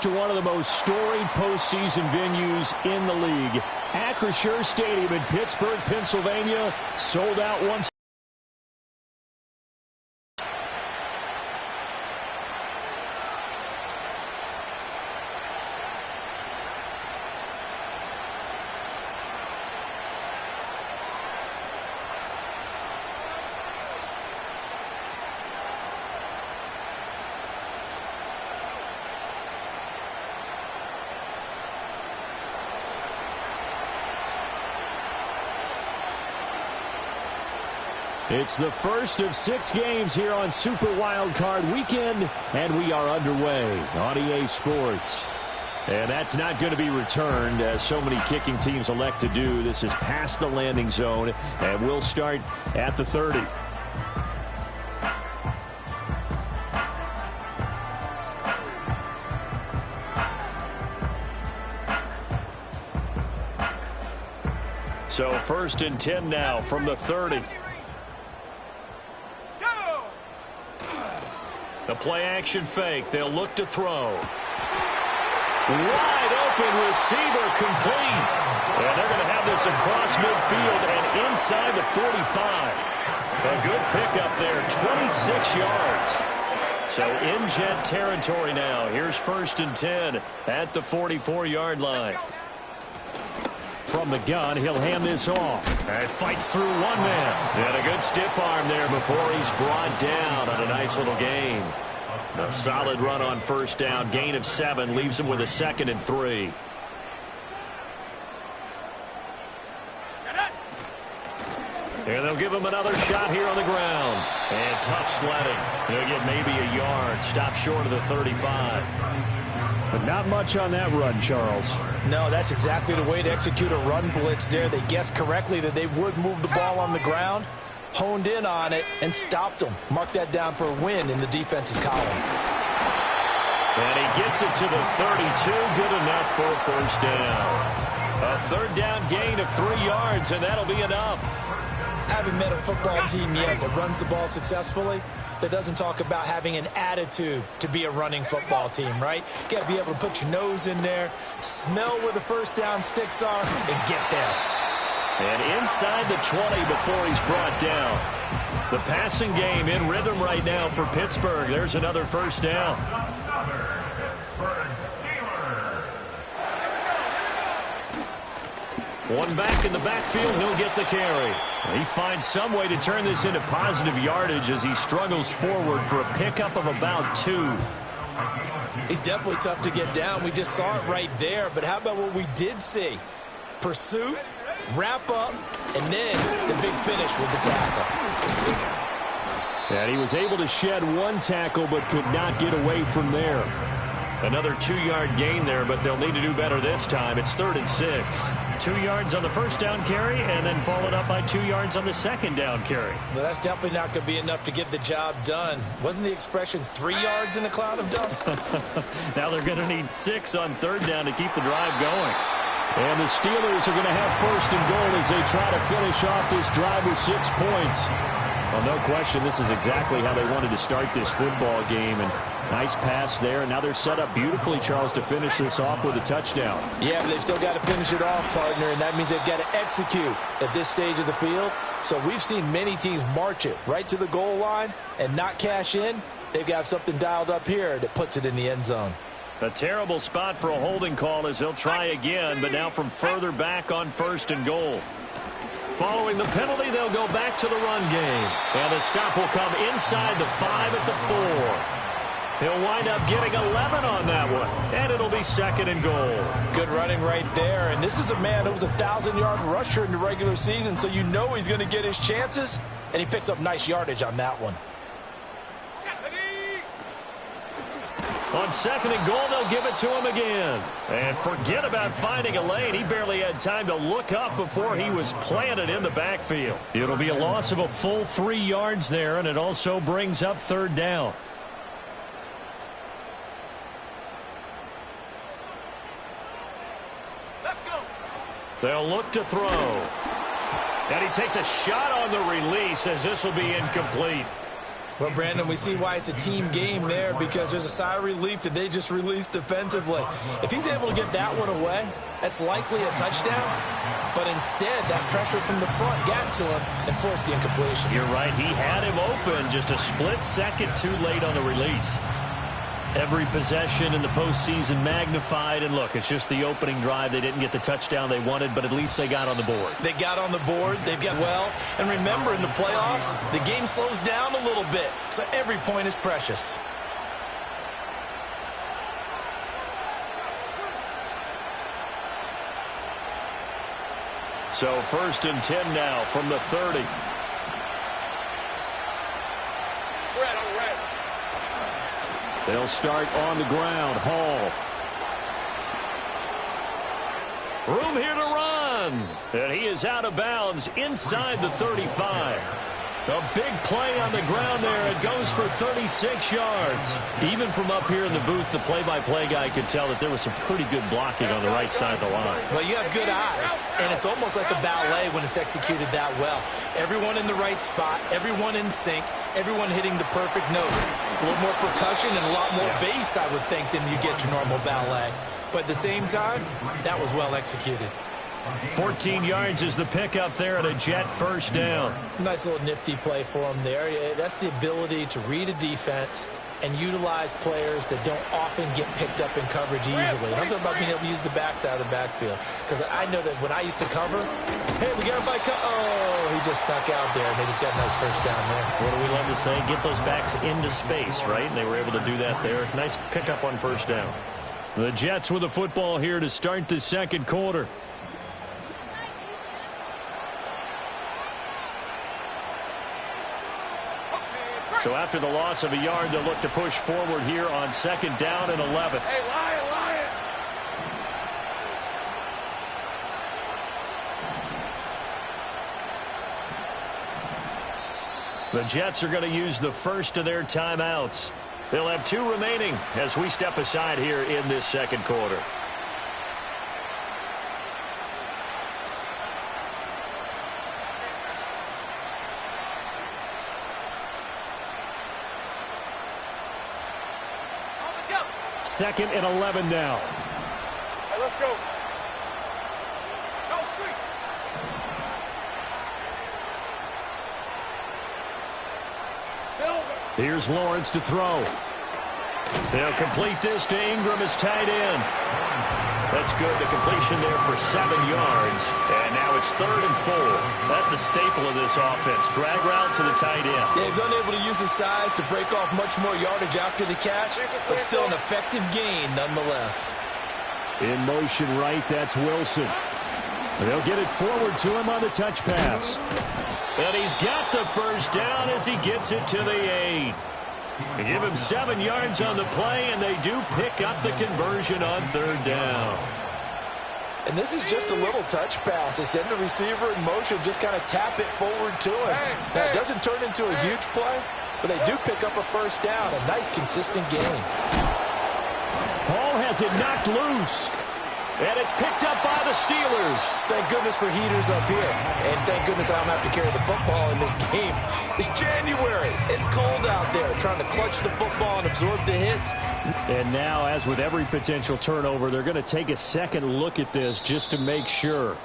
To one of the most storied postseason venues in the league. Acrisure Stadium in Pittsburgh, Pennsylvania, sold out once. It's the first of 6 games here on Super Wildcard Weekend, and we are underway on EA Sports. And that's not going to be returned, as so many kicking teams elect to do. This is past the landing zone, and we'll start at the 30. So 1st and 10 now from the 30. The play-action fake. They'll look to throw. Wide open receiver complete. And they're going to have this across midfield and inside the 45. A good pickup there, 26 yards. So in Jet territory now. Here's 1st and 10 at the 44-yard line. From the gun, he'll hand this off. And fights through one man. And a good stiff arm there before he's brought down on a nice little gain. A solid run on 1st down. Gain of 7 leaves him with a 2nd and 3. And they'll give him another shot here on the ground. And tough sledding. He'll get maybe a yard. Stop short of the 35. But not much on that run, Charles. No, that's exactly the way to execute a run blitz there. They guessed correctly that they would move the ball on the ground, honed in on it, and stopped them. Mark that down for a win in the defense's column. And he gets it to the 32. Good enough for a 1st down. A 3rd down gain of 3 yards, and that'll be enough. I haven't met a football team yet that runs the ball successfully that doesn't talk about having an attitude to be a running football team, right? You got to be able to put your nose in there, smell where the 1st down sticks are, and get there. And inside the 20 before he's brought down. The passing game in rhythm right now for Pittsburgh. There's another 1st down. One back in the backfield, he'll get the carry. He finds some way to turn this into positive yardage as he struggles forward for a pickup of about 2. He's definitely tough to get down. We just saw it right there. But how about what we did see? Pursuit, wrap up, and then the big finish with the tackle. And he was able to shed 1 tackle but could not get away from there. Another 2-yard gain there, but they'll need to do better this time. It's 3rd and 6. 2 yards on the 1st down carry, and then followed up by 2 yards on the 2nd down carry. Well, that's definitely not going to be enough to get the job done. Wasn't the expression 3 yards in a cloud of dust? Now they're going to need 6 on 3rd down to keep the drive going. And the Steelers are going to have 1st and goal as they try to finish off this drive with 6 points. Well, no question, this is exactly how they wanted to start this football game. And nice pass there. Now they're set up beautifully, Charles, to finish this off with a touchdown. Yeah, but they've still got to finish it off, partner, and that means they've got to execute at this stage of the field. So we've seen many teams march it right to the goal line and not cash in. They've got something dialed up here that puts it in the end zone. A terrible spot for a holding call as they'll try again, but now from further back on 1st and goal. Following the penalty, they'll go back to the run game. And the stop will come inside the 5 at the 4. He'll wind up getting 11 on that one, and it'll be 2nd and goal. Good running right there, and this is a man who was a 1,000-yard rusher in the regular season, so you know he's going to get his chances, and he picks up nice yardage on that one. On 2nd and goal, they'll give it to him again. And forget about finding a lane. He barely had time to look up before he was planted in the backfield. It'll be a loss of a full 3 yards there, and it also brings up 3rd down. Let's go. They'll look to throw. And he takes a shot on the release as this will be incomplete. Well, Brandon, we see why it's a team game there, because there's a sigh of relief that they just released defensively. If he's able to get that one away, that's likely a touchdown. But instead, that pressure from the front got to him and forced the incompletion. You're right. He had him open just a split second too late on the release. Every possession in the postseason magnified. And look, it's just the opening drive. They didn't get the touchdown they wanted, but at least they got on the board. They got on the board. They've got well. And remember, in the playoffs, the game slows down a little bit. So every point is precious. So 1st and 10 now from the 30. They'll start on the ground. Hall. Room here to run. And he is out of bounds inside the 35. A big play on the ground there. It goes for 36 yards. Even from up here in the booth, the play-by-play guy could tell that there was some pretty good blocking on the right side of the line. Well, you have good eyes, and it's almost like a ballet when it's executed that well. Everyone in the right spot, everyone in sync, everyone hitting the perfect notes. A little more percussion and a lot more bass, I would think, than you get your normal ballet. But at the same time, that was well executed. 14 yards is the pickup there at a Jet first down. Nice little nifty play for him there. That's the ability to read a defense and utilize players that don't often get picked up in coverage easily. And I'm talking about being able to use the backside of the backfield. Because I know that when I used to cover, hey, we got everybody oh, he just snuck out there, and they just got a nice first down there. What do we love to say? Get those backs into space, right? And they were able to do that there. Nice pickup on first down. The Jets with the football here to start the second quarter. So after the loss of a yard, they'll look to push forward here on 2nd down and 11. Hey, Lion! The Jets are going to use the first of their timeouts. They'll have 2 remaining as we step aside here in this second quarter. Second and 11 now. Hey, let's go. Go, street. Silver. Here's Lawrence to throw. They'll complete this to Ingram as tight end. That's good. The completion there for 7 yards. And now it's 3rd and 4. That's a staple of this offense. Drag route to the tight end. Yeah, he's unable to use his size to break off much more yardage after the catch, but still an effective gain nonetheless. In motion right, that's Wilson. They'll get it forward to him on the touch pass. And he's got the first down as he gets it to the 8. They give him 7 yards on the play, and they do pick up the conversion on 3rd down. And this is just a little touch pass. They send the receiver in motion, just kind of tap it forward to him. Now, it doesn't turn into a huge play, but they do pick up a first down. A nice, consistent gain. Hall has it knocked loose. And it's picked up by the Steelers. Thank goodness for heaters up here. And thank goodness I don't have to carry the football in this game. It's January. It's cold out there. Trying to clutch the football and absorb the hits. And now, as with every potential turnover, they're going to take a second look at this just to make sure.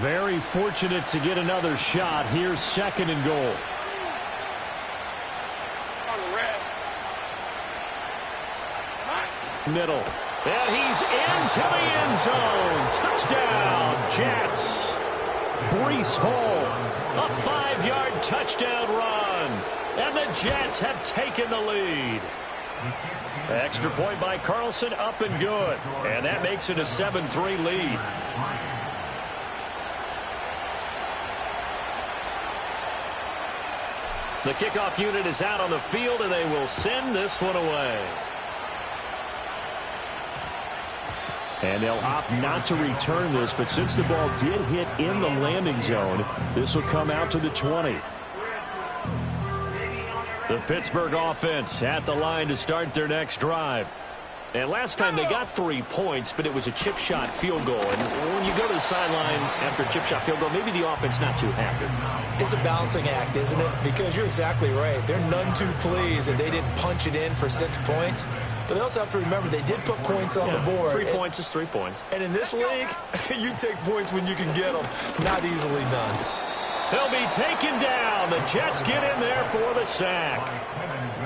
Very fortunate to get another shot. Here's 2nd and goal. Middle. And he's into the end zone. Touchdown, Jets. Breece Hall. A 5-yard touchdown run. And the Jets have taken the lead. Extra point by Carlson, up and good. And that makes it a 7-3 lead. The kickoff unit is out on the field, and they will send this one away. And they'll opt not to return this, but since the ball did hit in the landing zone, this will come out to the 20. The Pittsburgh offense at the line to start their next drive. And last time they got 3 points, but it was a chip shot field goal. And when you go to the sideline after a chip shot field goal, maybe the offense not too happy. It's a balancing act, isn't it? Because you're exactly right. They're none too pleased that they didn't punch it in for 6 points. But they also have to remember they did put points on the board. 3 points is 3 points. And in this league, you take points when you can get them. Not easily done. He'll be taken down. The Jets get in there for the sack.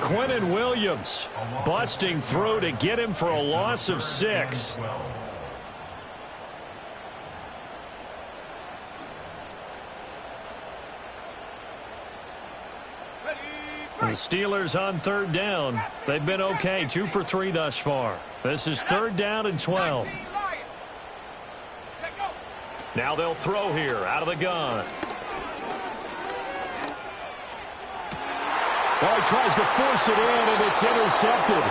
Quinnen Williams busting through to get him for a loss of 6. The Steelers on 3rd down. They've been okay, 2 for 3 thus far. This is 3rd down and 12. Now they'll throw here out of the gun. Well, he tries to force it in, and it's intercepted.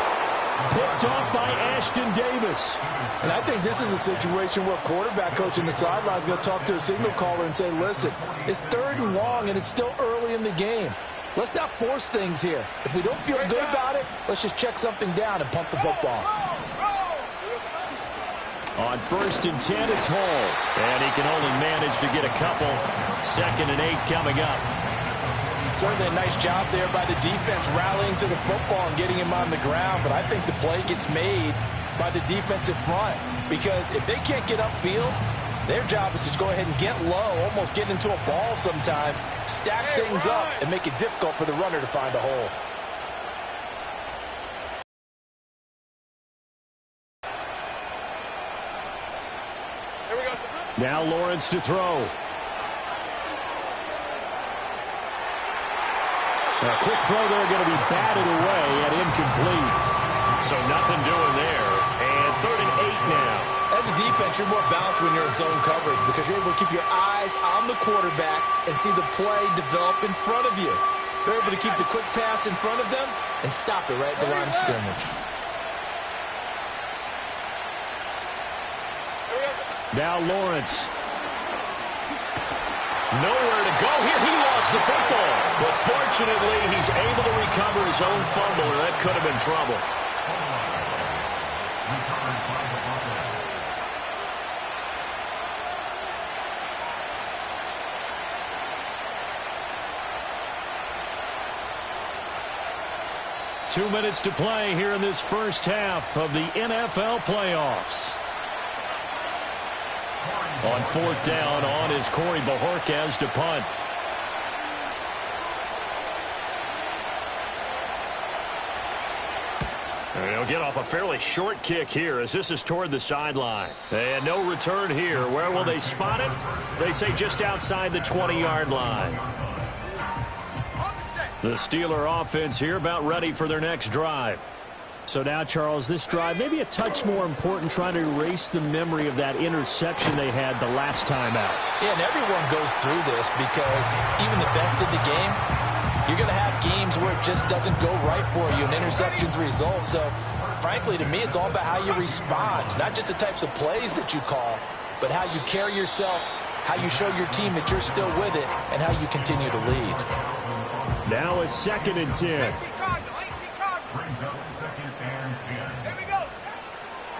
Picked off by Ashton Davis. And I think this is a situation where quarterback coach in the sideline is going to talk to a signal caller and say, listen, it's 3rd and long, and it's still early in the game. Let's not force things here. If we don't feel good about it, let's just check something down and punt the football. On 1st and 10, it's Hall. And he can only manage to get a couple. 2nd and 8 coming up. Certainly a nice job there by the defense rallying to the football and getting him on the ground. But I think the play gets made by the defensive front. Because if they can't get upfield, their job is to go ahead and get low, almost get into a ball sometimes, stack things up, and make it difficult for the runner to find a hole. Here we go. Now Lawrence to throw. A quick throw there going to be batted away and incomplete. So nothing doing there. And 3rd and 8 now. As a defense, you're more balanced when you're in zone coverage because you're able to keep your eyes on the quarterback and see the play develop in front of you. They're able to keep the quick pass in front of them and stop it right at the line of scrimmage. Now Lawrence. Nowhere to go here. He lost the football. But fortunately, he's able to recover his own fumble, or that could have been trouble. Two minutes to play here in this first half of the NFL playoffs. On 4th down, on is Corey Bojorquez to punt. They'll get off a fairly short kick here as this is toward the sideline. And no return here. Where will they spot it? They say just outside the 20-yard line. The Steeler offense here about ready for their next drive. So now, Charles, this drive maybe a touch more important, trying to erase the memory of that interception they had the last time out. Yeah, and everyone goes through this because even the best in the game, you're going to have games where it just doesn't go right for you and interceptions result. So, frankly, to me, it's all about how you respond, not just the types of plays that you call, but how you carry yourself, how you show your team that you're still with it, and how you continue to lead. Now a 2nd and 10.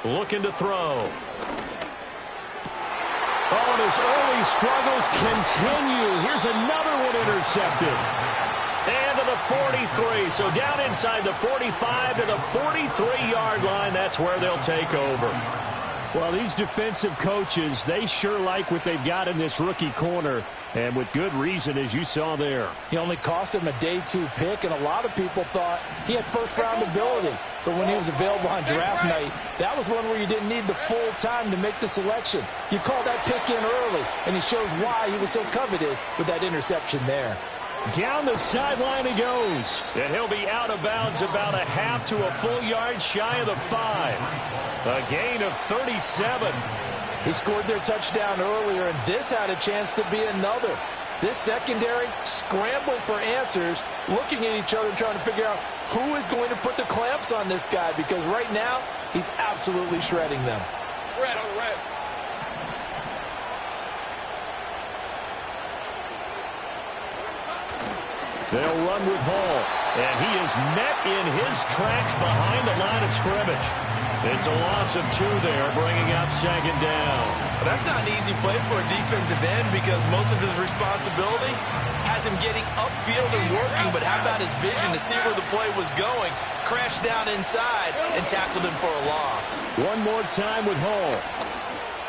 Looking to throw. Oh, and his early struggles continue. Here's another one intercepted. And to the 43. So down inside the 45 to the 43-yard line. That's where they'll take over. Well, these defensive coaches, they sure like what they've got in this rookie corner. And with good reason, as you saw there. He only cost him a day 2 pick, and a lot of people thought he had first-round ability. But when he was available on draft night, that was one where you didn't need the full time to make the selection. You call that pick in early, and he shows why he was so coveted with that interception there. Down the sideline he goes. And he'll be out of bounds about a half to a full yard shy of the 5. A gain of 37. He scored their touchdown earlier, and this had a chance to be another. This secondary scrambling for answers, looking at each other, trying to figure out who is going to put the clamps on this guy, because right now he's absolutely shredding them. Red on the red. They'll run with Hall. And he is met in his tracks behind the line of scrimmage. It's a loss of 2 there, bringing up second down. Well, that's not an easy play for a defensive end because most of his responsibility has him getting upfield and working, but how about his vision to see where the play was going, crashed down inside, and tackled him for a loss. One more time with Hall.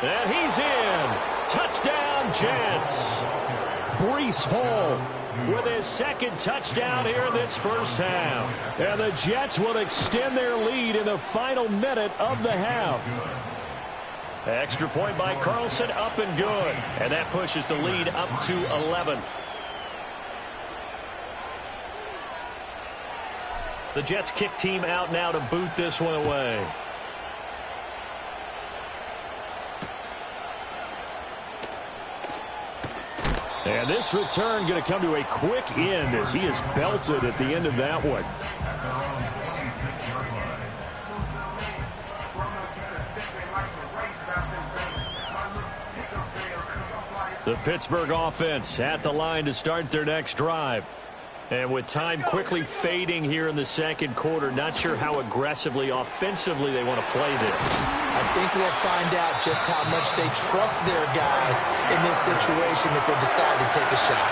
And he's in. Touchdown, Jets. Breece Hall with his second touchdown here in this first half. And the Jets will extend their lead in the final minute of the half. Extra point by Carlson, up and good. And that pushes the lead up to 11. The Jets kick team out now to boot this one away. And this return going to come to a quick end as he is belted at the end of that one. The Pittsburgh offense at the line to start their next drive. And with time quickly fading here in the second quarter, not sure how aggressively, offensively they want to play this. I think we'll find out just how much they trust their guys in this situation if they decide to take a shot.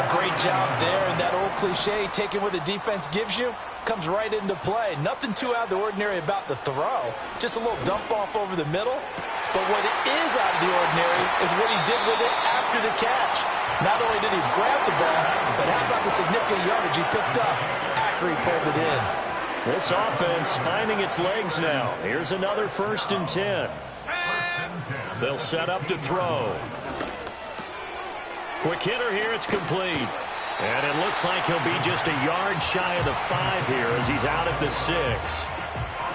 A great job there, and that old cliche, taking what the defense gives you, comes right into play. Nothing too out of the ordinary about the throw. Just a little dump off over the middle. But what is out of the ordinary is what he did with it after the catch. Not only did he grab the ball, but how about the significant yardage he picked up after he pulled it in? This offense finding its legs now. Here's another 1st and 10. They'll set up to throw. Quick hitter here, it's complete. And it looks like he'll be just a yard shy of the 5 here as he's out at the 6.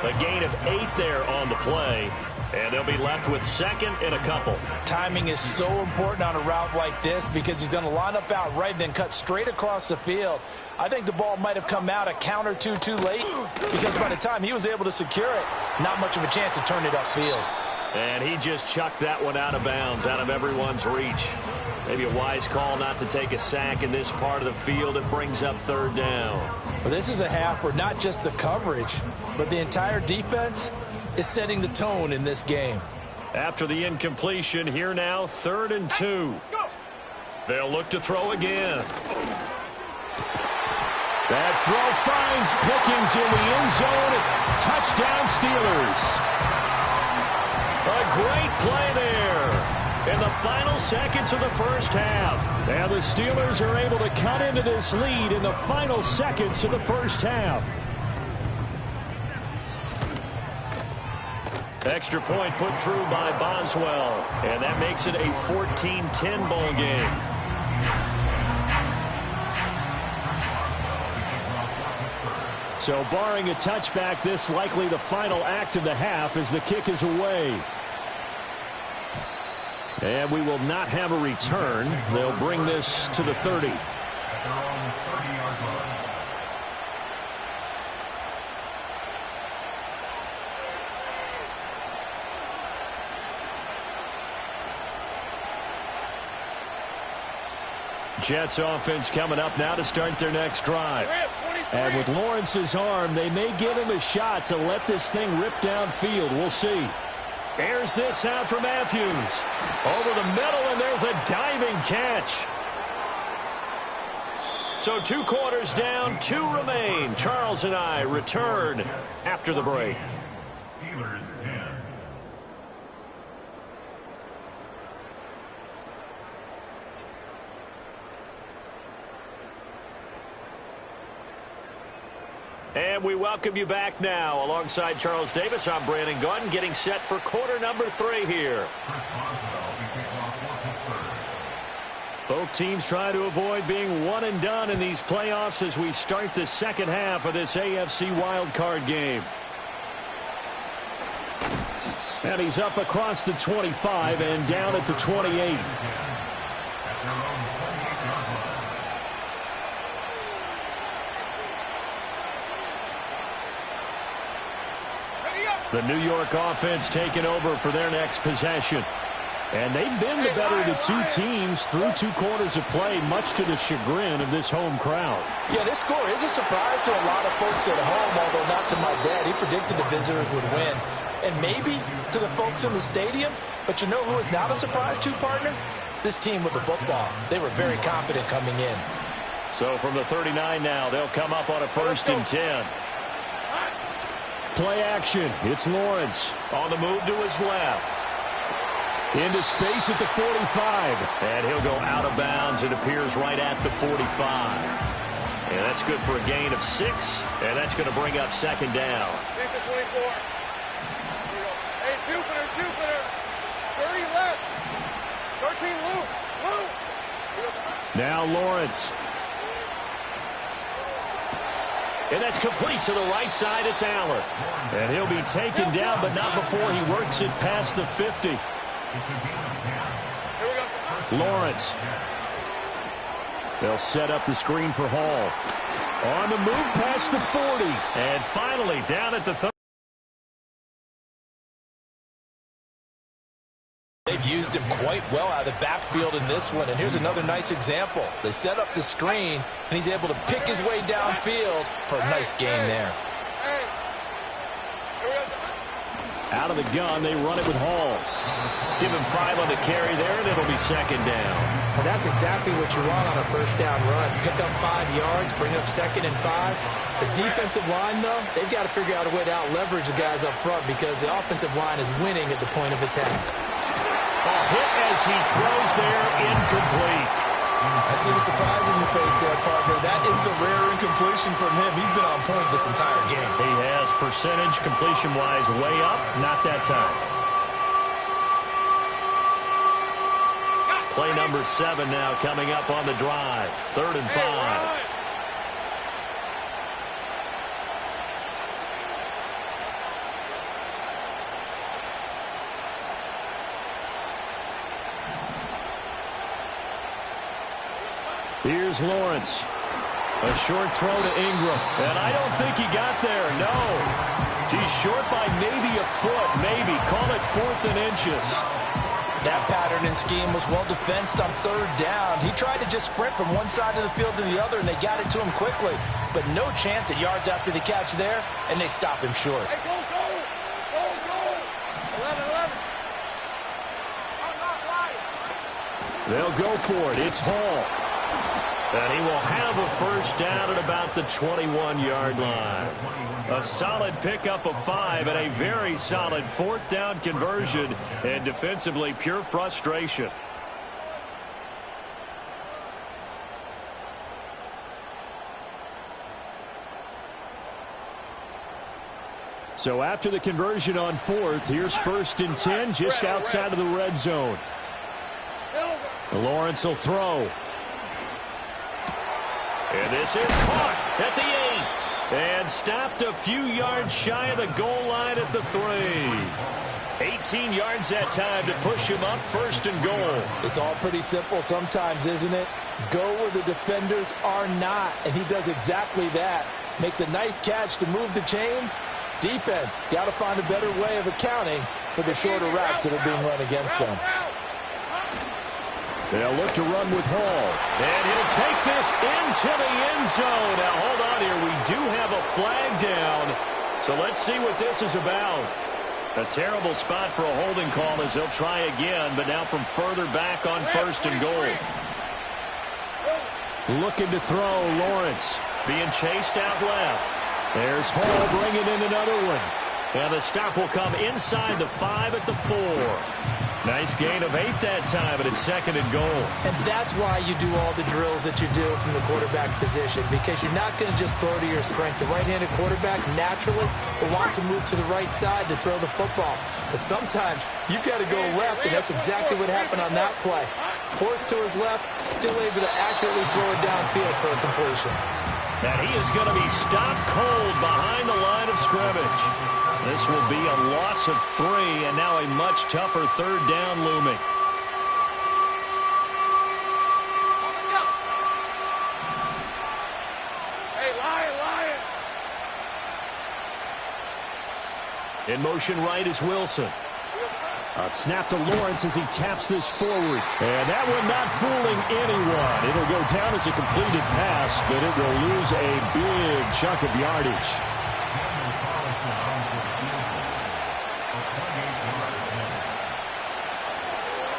A gain of 8 there on the play. And they'll be left with 2nd and a couple. Timing is so important on a route like this because he's going to line up out right and then cut straight across the field. I think the ball might have come out a count or two too late because by the time he was able to secure it, not much of a chance to turn it upfield. And he just chucked that one out of bounds, out of everyone's reach. Maybe a wise call not to take a sack in this part of the field. It brings up 3rd down. Well, this is a half where not just the coverage, but the entire defense is setting the tone in this game. After the incompletion, here now, 3rd and 2. They'll look to throw again. That throw finds Pickens in the end zone. Touchdown, Steelers. A great play there in the final seconds of the first half. And the Steelers are able to cut into this lead in the final seconds of the first half. Extra point put through by Boswell. And that makes it a 14-10 ball game. So barring a touchback, this likely the final act of the half as the kick is away. And we will not have a return. They'll bring this to the 30. Jets offense coming up now to start their next drive. And with Lawrence's arm, they may give him a shot to let this thing rip downfield. We'll see. Airs this out for Matthews. Over the middle, and there's a diving catch. So 2 quarters down, 2 remain. Charles and I return after the break. Steelers 10. And we welcome you back now. Alongside Charles Davis, I'm Brandon Gaudin, getting set for quarter number 3 here. Both teams try to avoid being one and done in these playoffs as we start the second half of this AFC wildcard game. And he's up across the 25 and down at the 28. The New York offense taking over for their next possession. And they've been the better of the two teams through 2 quarters of play, much to the chagrin of this home crowd. Yeah, this score is a surprise to a lot of folks at home, although not to my dad. He predicted the visitors would win. And maybe to the folks in the stadium. But you know who is not a surprise to, partner? This team with the football. They were very confident coming in. So from the 39 now, they'll come up on a 1st and 10. Play action. It's Lawrence on the move to his left. Into space at the 45. And he'll go out of bounds. It appears right at the 45. And that's good for a gain of 6. And that's going to bring up 2nd down. 24. Hey, Jupiter. 30 left. 13 loop. Now Lawrence. And that's complete to the right side. It's Allen. And he'll be taken down, but not before he works it past the 50. Lawrence. They'll set up the screen for Hall. On the move past the 40. And finally down at the 30. They've used him quite well out of the backfield in this one. And here's another nice example. They set up the screen, and he's able to pick his way downfield for a nice gain there. Out of the gun, they run it with Hall. Give him 5 on the carry there, and it'll be 2nd down. And that's exactly what you want on a 1st down run. Pick up 5 yards, bring up 2nd and 5. The defensive line, though, they've got to figure out a way to out-leverage the guys up front because the offensive line is winning at the point of attack. A hit as he throws there, incomplete. I see the surprise in your face there, partner. That is a rare incompletion from him. He's been on point this entire game. He has percentage completion-wise way up, not that time. Play number 7 now coming up on the drive. 3rd and 5. Here's Lawrence. A short throw to Ingram. And I don't think he got there. No. He's short by maybe a foot. Maybe. Call it 4th and inches. That pattern and scheme was well defensed on 3rd down. He tried to just sprint from one side of the field to the other, and they got it to him quickly. But no chance at yards after the catch there, and they stop him short. Hey, go. 11. They'll go for it. It's Hall. And he will have a 1st down at about the 21-yard line. A solid pickup of 5 and a very solid 4th down conversion. And defensively, pure frustration. So after the conversion on 4th, here's 1st and 10 just outside of the red zone. Lawrence will throw. And this is caught at the 8. And stopped a few yards shy of the goal line at the 3. 18 yards that time to push him up 1st and goal. It's all pretty simple sometimes, isn't it? Go where the defenders are not. And he does exactly that. Makes a nice catch to move the chains. Defense, got to find a better way of accounting for the shorter routes that are being run against them. They'll look to run with Hall. And he'll take this into the end zone. Now, hold on here. We do have a flag down. So let's see what this is about. A terrible spot for a holding call as they'll try again, but now from further back on 1st and goal. Looking to throw, Lawrence. Being chased out left. There's Hall bringing in another one. And the stop will come inside the 5 at the 4. Nice gain of 8 that time, but it's 2nd and goal. And that's why you do all the drills that you do from the quarterback position, because you're not going to just throw to your strength. The right-handed quarterback naturally will want to move to the right side to throw the football. But sometimes you've got to go left, and that's exactly what happened on that play. Forced to his left, still able to accurately throw it downfield for a completion. And he is going to be stopped cold behind the line of scrimmage. This will be a loss of 3, and now a much tougher 3rd down looming. Hey, Lion. In motion right is Wilson. A snap to Lawrence as he taps this forward. And that one not fooling anyone. It'll go down as a completed pass, but it will lose a big chunk of yardage.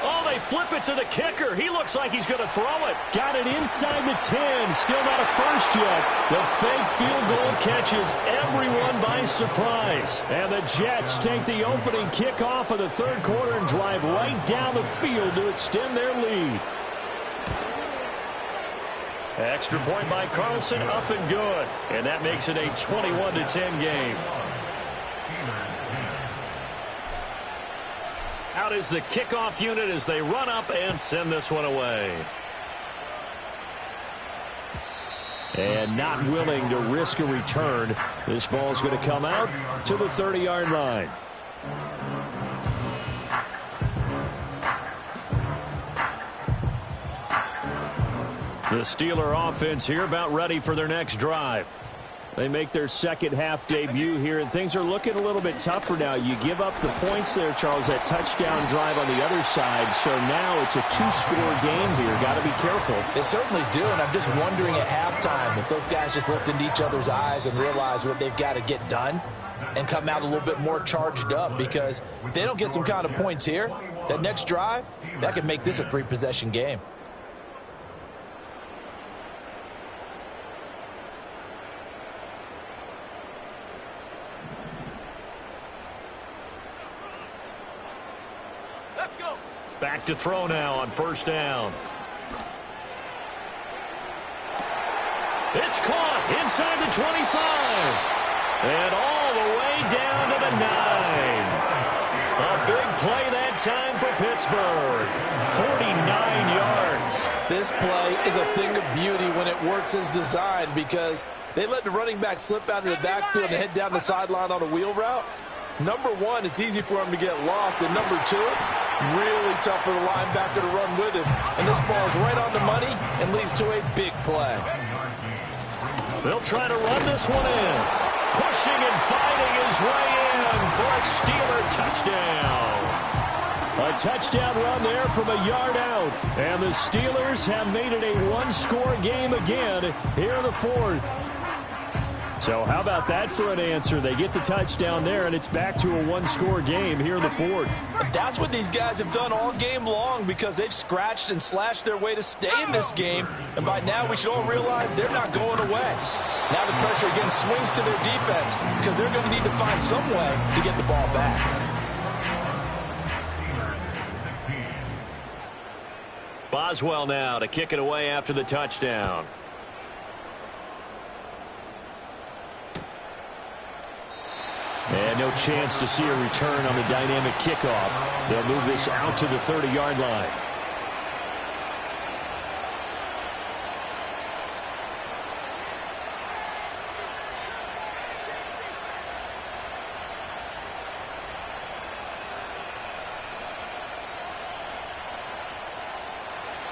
Oh, they flip it to the kicker. He looks like he's going to throw it. Got it inside the 10. Still not a first yet. The fake field goal catches everyone by surprise. And the Jets take the opening kickoff of the third quarter and drive right down the field to extend their lead. Extra point by Carlson, up and good. And that makes it a 21-10 game. Out is the kickoff unit as they run up and send this one away. And not willing to risk a return. This ball is going to come out to the 30-yard line. The Steeler offense here about ready for their next drive. They make their second half debut here, and things are looking a little bit tougher now. You give up the points there, Charles, that touchdown drive on the other side. So now it's a two-score game here. Got to be careful. They certainly do, and I'm just wondering at halftime if those guys just looked into each other's eyes and realized what they've got to get done and come out a little bit more charged up, because if they don't get some kind of points here, that next drive, that could make this a three-possession game. Back to throw now on first down. It's caught inside the 25. And all the way down to the 9. A big play that time for Pittsburgh. 49 yards. This play is a thing of beauty when it works as designed, because they let the running back slip out of the backfield and head down the sideline on a wheel route. Number one, it's easy for him to get lost. And number two, really tough for the linebacker to run with him. And this ball is right on the money and leads to a big play. They'll try to run this one in. Pushing and fighting his way in for a Steeler touchdown. A touchdown run there from a yard out. And the Steelers have made it a one-score game again here in the fourth. So how about that for an answer? They get the touchdown there, and it's back to a one-score game here in the fourth. That's what these guys have done all game long, because they've scratched and slashed their way to stay in this game. And by now, we should all realize they're not going away. Now the pressure again swings to their defense, because they're going to need to find some way to get the ball back. Boswell now to kick it away after the touchdown. And no chance to see a return on the dynamic kickoff. They'll move this out to the 30-yard line.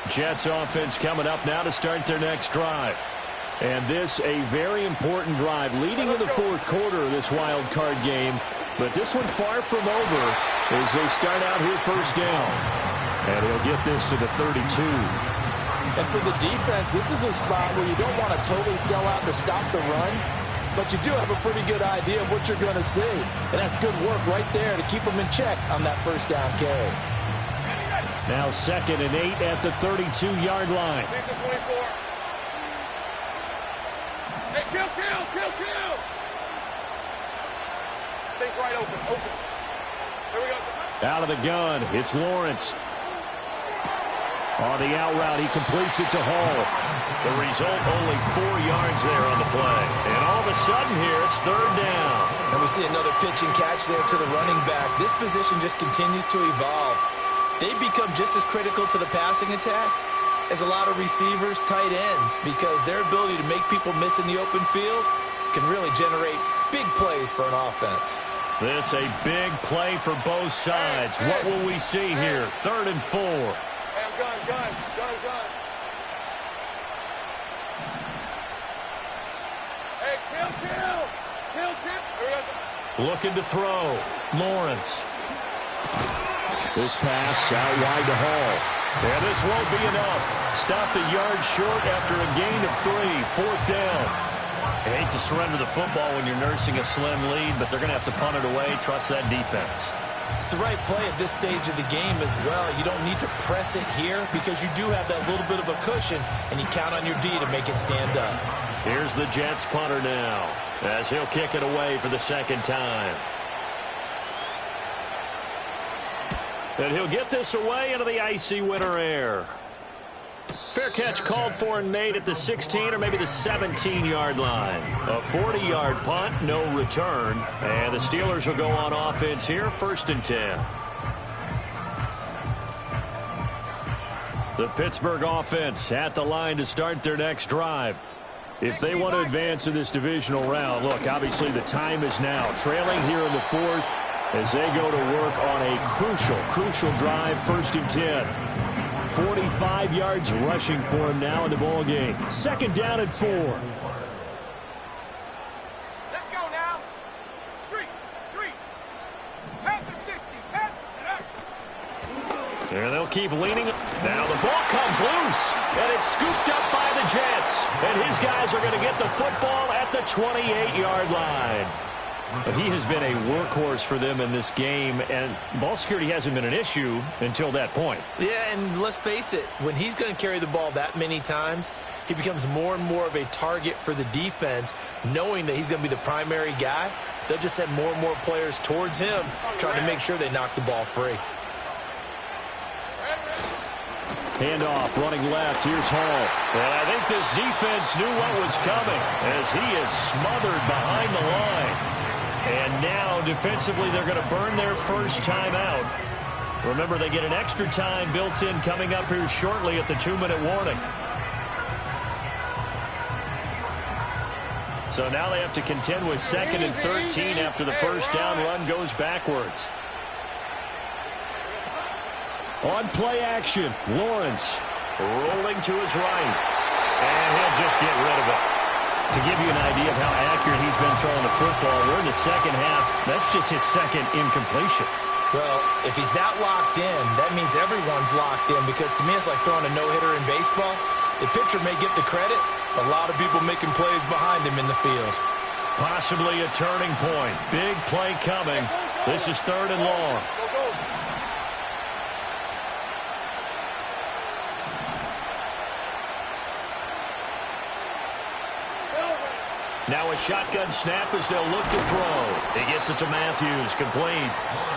Jets offense coming up now to start their next drive. And this a very important drive leading to the fourth quarter of this wild card game. But this one far from over as they start out here first down. And he'll get this to the 32. And for the defense, this is a spot where you don't want to totally sell out to stop the run, but you do have a pretty good idea of what you're going to see. And that's good work right there to keep them in check on that first down carry. Now 2nd and 8 at the 32-yard line. Hey, kill! Think right open. Here we go. Out of the gun, it's Lawrence. On the out route, he completes it to Hall. The result, only 4 yards there on the play. And all of a sudden here, it's third down. And we see another pitch and catch there to the running back. This position just continues to evolve. They become just as critical to the passing attack as a lot of receivers, tight ends, because their ability to make people miss in the open field can really generate big plays for an offense. This a big play for both sides. What will we see here? 3rd and 4. Hey, I'm gun. Hey, kill. Looking to throw. Lawrence. This pass out wide to Hall. And this won't be enough. Stop the yard short after a gain of 3. 4th down. I hate to surrender the football when you're nursing a slim lead, but they're going to have to punt it away. Trust that defense. It's the right play at this stage of the game as well. You don't need to press it here because you do have that little bit of a cushion, and you count on your D to make it stand up. Here's the Jets punter now as he'll kick it away for the 2nd time. And he'll get this away into the icy winter air. Fair catch called for and made at the 16 or maybe the 17-yard line. A 40-yard punt, no return. And the Steelers will go on offense here, 1st and 10. The Pittsburgh offense at the line to start their next drive. If they want to advance in this divisional round, look, obviously the time is now. Trailing here in the 4th as they go to work on a crucial drive, 1st and 10. 45 yards rushing for him now in the ball game. 2nd down and 4. Let's go now. Street. Pat the 60. Pat it up. And they'll keep leaning. Now the ball comes loose, and it's scooped up by the Jets. And his guys are going to get the football at the 28-yard line. But he has been a workhorse for them in this game, and ball security hasn't been an issue until that point. Yeah, and let's face it, when he's going to carry the ball that many times, he becomes more and more of a target for the defense, knowing that he's going to be the primary guy. They'll just send more and more players towards him, trying to make sure they knock the ball free. Handoff, running left. Here's Hall. And I think this defense knew what was coming as he is smothered behind the line. And now, defensively, they're going to burn their first timeout. Remember, they get an extra time built in coming up here shortly at the 2-minute warning. So now they have to contend with 2nd and 13 after the first down run goes backwards. On play action, Lawrence rolling to his right. And he'll just get rid of it. To give you an idea of how accurate he's been throwing the football, we're in the 2nd half. That's just his 2nd incompletion. Well, if he's that locked in, that means everyone's locked in, because to me it's like throwing a no-hitter in baseball. The pitcher may get the credit, but a lot of people making plays behind him in the field. Possibly a turning point. Big play coming. This is 3rd and long. Now a shotgun snap as they'll look to throw. He gets it to Matthews, complete.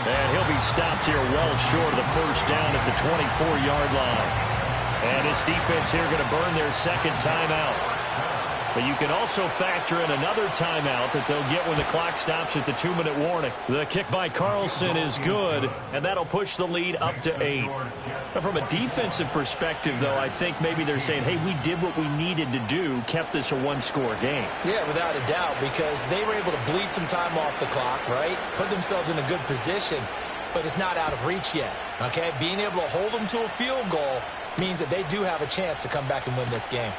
And he'll be stopped here well short of the first down at the 24-yard line. And his defense here going to burn their 2nd timeout. But you can also factor in another timeout that they'll get when the clock stops at the 2-minute warning. The kick by Carlson is good, and that'll push the lead up to 8. But from a defensive perspective, though, I think maybe they're saying, hey, we did what we needed to do, kept this a 1-score game. Yeah, without a doubt, because they were able to bleed some time off the clock, right? Put themselves in a good position, but it's not out of reach yet, okay? Being able to hold them to a field goal means that they do have a chance to come back and win this game.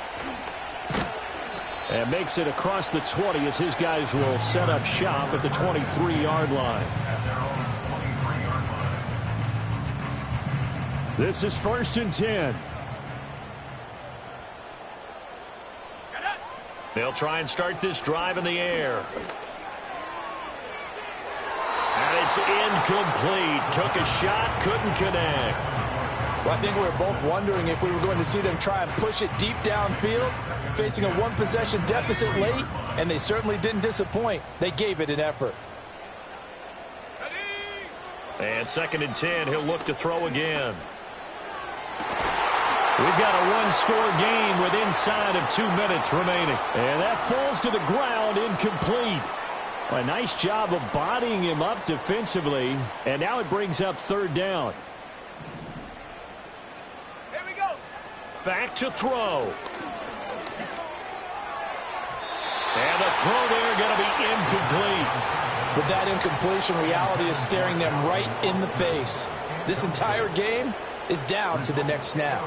And makes it across the 20 as his guys will set up shop at the 23-yard line. This is 1st and 10. They'll try and start this drive in the air. And it's incomplete. Took a shot, couldn't connect. Well, I think we were both wondering if we were going to see them try and push it deep downfield, facing a 1-possession deficit late, and they certainly didn't disappoint. They gave it an effort. And 2nd and 10, he'll look to throw again. We've got a 1-score game with inside of 2 minutes remaining. And that falls to the ground, incomplete. A nice job of bodying him up defensively, and now it brings up 3rd down. Back to throw. And the throw there going to be incomplete. With that incompletion, reality is staring them right in the face. This entire game is down to the next snap.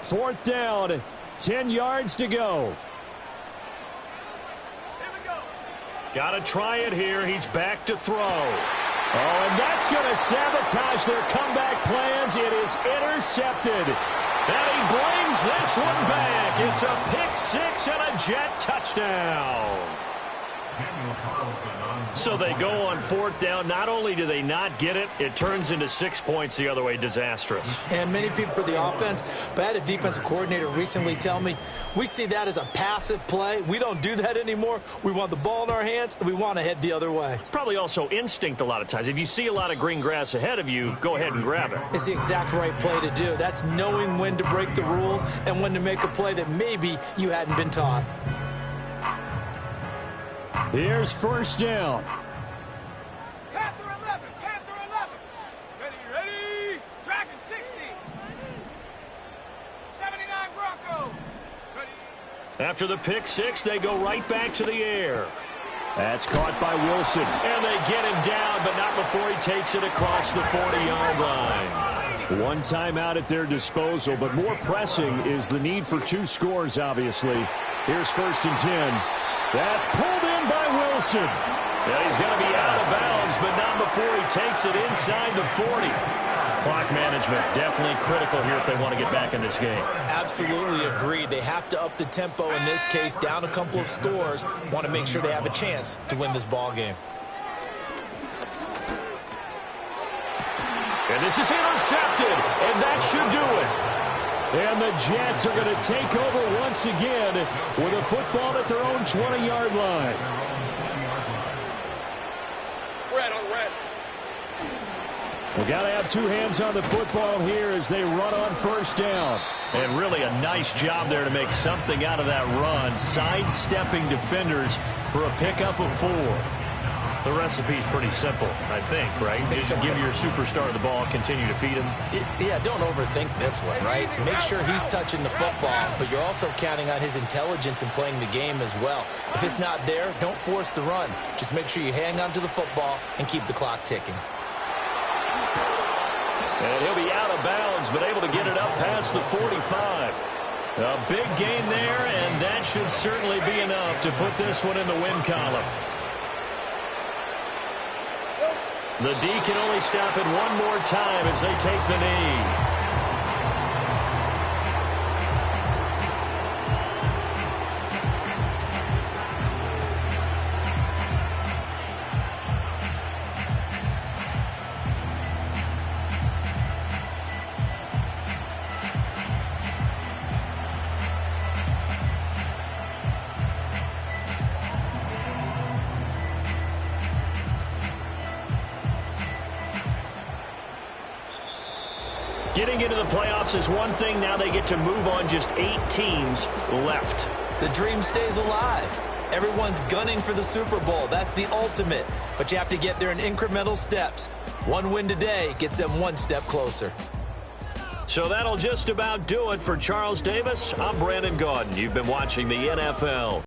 Fourth down, 10 yards to go. Got to try it here. He's back to throw. Oh, and that's going to sabotage their comeback plans. It is intercepted. And he brings this one back. It's a pick six and a Jet touchdown. So they go on fourth down. Not only do they not get it, it turns into 6 points the other way. Disastrous. And many people for the offense, but I had a defensive coordinator recently tell me, we see that as a passive play. We don't do that anymore. We want the ball in our hands, and we want to head the other way. It's probably also instinct a lot of times. If you see a lot of green grass ahead of you, go ahead and grab it. It's the exact right play to do. That's knowing when to break the rules and when to make a play that maybe you hadn't been taught. Here's first down. Panther 11, Panther 11. Ready, Dragon 60. 79 Bronco. Ready. After the pick six, they go right back to the air. That's caught by Wilson. And they get him down, but not before he takes it across the 40-yard line. One timeout at their disposal, but more pressing is the need for 2 scores, obviously. Here's first and 10. That's pulled in by Wilson. Yeah, he's going to be out of bounds, but not before he takes it inside the 40. Clock management definitely critical here if they want to get back in this game. Absolutely agreed. They have to up the tempo in this case, down a couple of scores. Want to make sure they have a chance to win this ball game. And this is intercepted, and that should do it. And the Jets are going to take over once again with a football at their own 20-yard line. Red on red. We got to have 2 hands on the football here as they run on first down. And really a nice job there to make something out of that run, sidestepping defenders for a pickup of 4. The recipe's pretty simple, I think, right? Just give your superstar the ball, continue to feed him. Yeah, don't overthink this one, right? Make sure he's touching the football, but you're also counting on his intelligence in playing the game as well. If it's not there, don't force the run. Just make sure you hang on to the football and keep the clock ticking. And he'll be out of bounds, but able to get it up past the 45. A big gain there, and that should certainly be enough to put this one in the win column. The D can only stop it one more time as they take the knee. Getting into the playoffs is one thing. Now they get to move on. Just 8 teams left. The dream stays alive. Everyone's gunning for the Super Bowl. That's the ultimate. But you have to get there in incremental steps. One win today gets them one step closer. So that'll just about do it for Charles Davis. I'm Brandon Gaudin. You've been watching the NFL